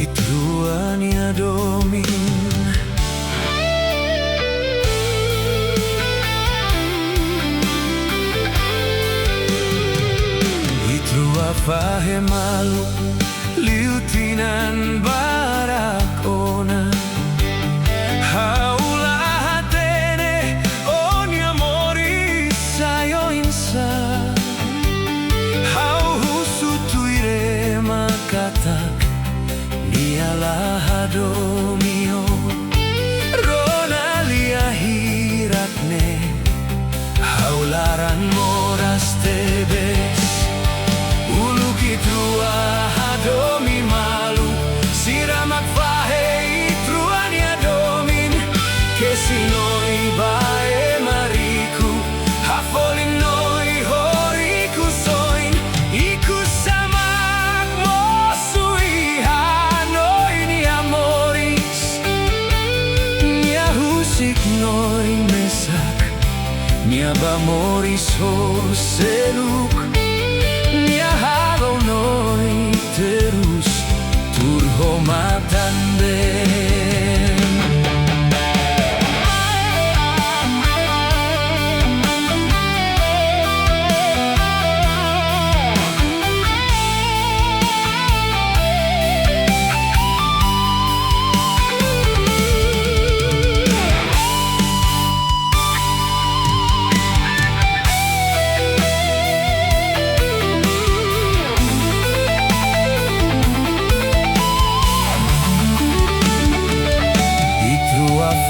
Itruania domin. Itrua fahe malu liutinan barakona. Haula hatene ogni amori sayo insa. Hau husutuire makatak nialah hadomio. Rona lia hiratne haularan moras tebes. Itrua hadomi malu siramak fahe itruania domin. Kesi Noi bae mariku hafolin noi ho Riku Soin. Iku samak mosui hanoi ni amoris. Nia husik noi mesak nia bamoris ho seluk. Noi terus turhomatan den.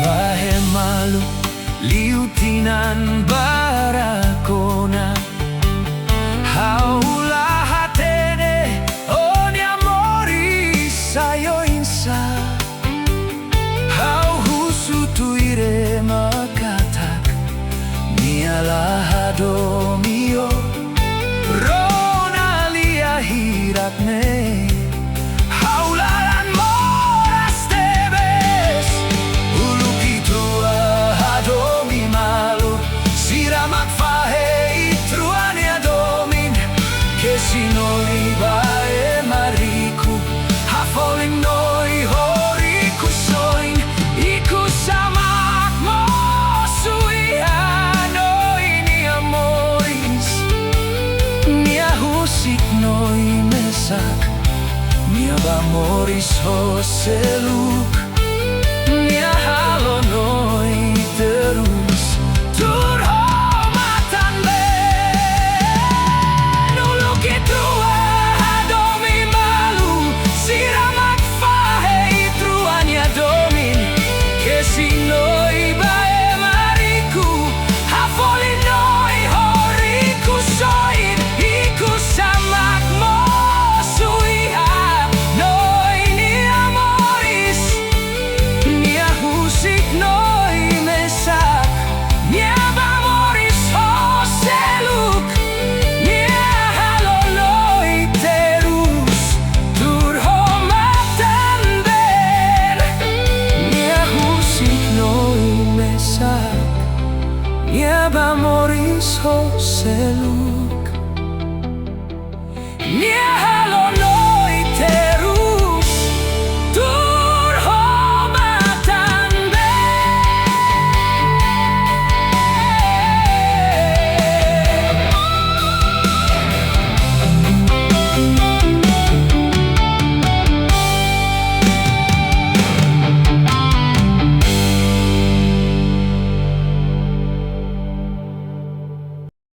Fahe malu liutinan barakona. Haula hatene ogni amori sayo insa. Hau husutuire makatak nialah hadomio. Rona lia hiratne haularan moras tebes. Siramak fahe itruania domin. Kesi Noi bae mariku hafolin noi ho Riku Soin. Iku samak mosui hanoi ni amoris. Nia husik noi mesak nia bamoris ho seluk. Nia halo noi terus turhomatan ben. Uluk itrua hadomi malu siramak fahe itruania domin. Kesi Noi bae mariku hafolin noi ho Riku Soin. Iku samak mosui hanoi ni amoris. Nia husik noi mesak nia bamoris ho seluk. Nia haloloi terus turhomatan ben. Nia husik noi mesak nia bamoris ho seluk.